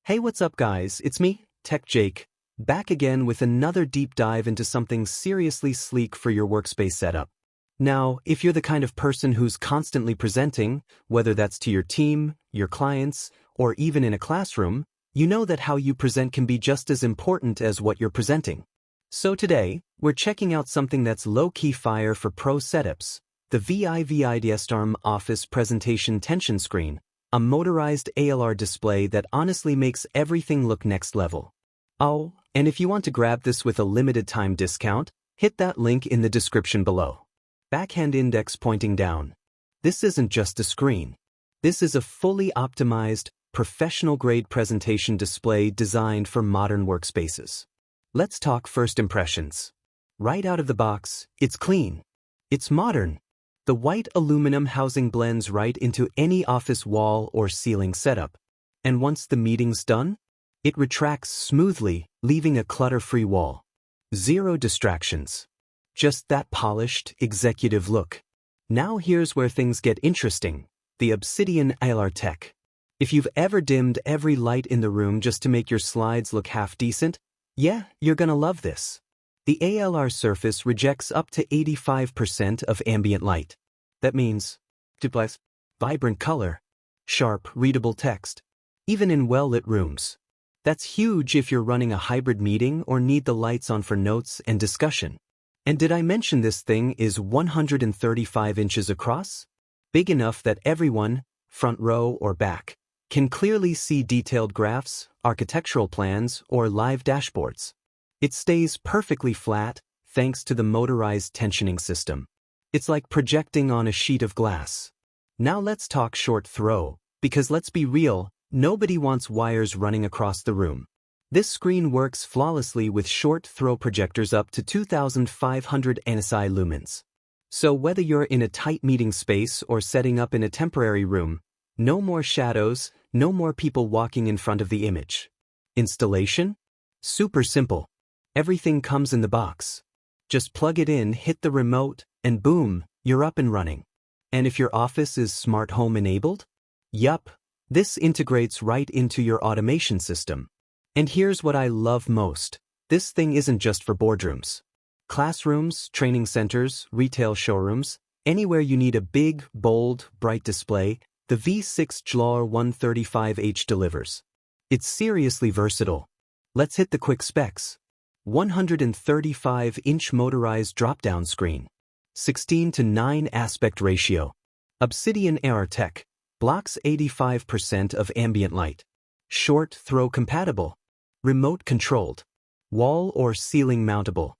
Hey, what's up guys, it's me, Tech Jake, back again with another deep dive into something seriously sleek for your workspace setup. Now, if you're the kind of person who's constantly presenting, whether that's to your team, your clients, or even in a classroom, you know that how you present can be just as important as what you're presenting. So today, we're checking out something that's low-key fire for pro setups, the VIVIDSTORM Office Presentation Tension Screen, a motorized ALR display that honestly makes everything look next level. Oh, and if you want to grab this with a limited time discount, hit that link in the description below. Backhand index pointing down. This isn't just a screen. This is a fully optimized, professional-grade presentation display designed for modern workspaces. Let's talk first impressions. Right out of the box, it's clean. It's modern. The white aluminum housing blends right into any office wall or ceiling setup. And once the meeting's done, it retracts smoothly, leaving a clutter-free wall. Zero distractions. Just that polished, executive look. Now here's where things get interesting. The Obsidian ALR tech. If you've ever dimmed every light in the room just to make your slides look half decent, yeah, you're gonna love this. The ALR surface rejects up to 85% of ambient light. That means vibrant color, sharp, readable text, even in well-lit rooms. That's huge if you're running a hybrid meeting or need the lights on for notes and discussion. And did I mention this thing is 135 inches across? Big enough that everyone, front row or back, can clearly see detailed graphs, architectural plans, or live dashboards. It stays perfectly flat thanks to the motorized tensioning system. It's like projecting on a sheet of glass. Now let's talk short throw, because let's be real, nobody wants wires running across the room. This screen works flawlessly with short throw projectors up to 2,500 NSI lumens. So whether you're in a tight meeting space or setting up in a temporary room, no more shadows, no more people walking in front of the image. Installation? Super simple. Everything comes in the box. Just plug it in, hit the remote, and boom, you're up and running. And if your office is smart home enabled? Yup, this integrates right into your automation system. And here's what I love most. This thing isn't just for boardrooms. Classrooms, training centers, retail showrooms, anywhere you need a big, bold, bright display, the V6 ALR 135H delivers. It's seriously versatile. Let's hit the quick specs. 135-inch motorized drop-down screen. 16:9 aspect ratio. Obsidian ALR tech. Blocks 85% of ambient light. Short throw compatible. Remote controlled. Wall or ceiling mountable.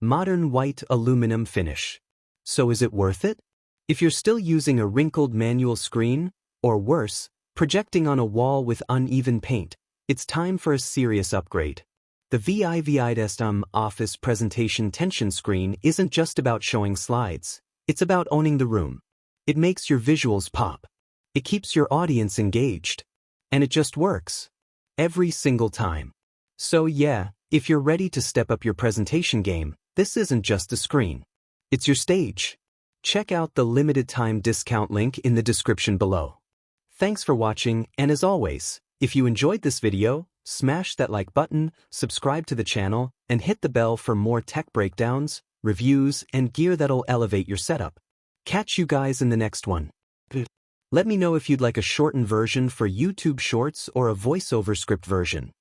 Modern white aluminum finish. So is it worth it? If you're still using a wrinkled manual screen, or worse, projecting on a wall with uneven paint, it's time for a serious upgrade. The VIVIDSTORM Office Presentation Tension Screen isn't just about showing slides, it's about owning the room. It makes your visuals pop. It keeps your audience engaged. And it just works. Every single time. So yeah, if you're ready to step up your presentation game, this isn't just a screen. It's your stage. Check out the limited time discount link in the description below. Thanks for watching, and as always, if you enjoyed this video, smash that like button, subscribe to the channel, and hit the bell for more tech breakdowns, reviews, and gear that'll elevate your setup. Catch you guys in the next one. Let me know if you'd like a shortened version for YouTube Shorts or a voiceover script version.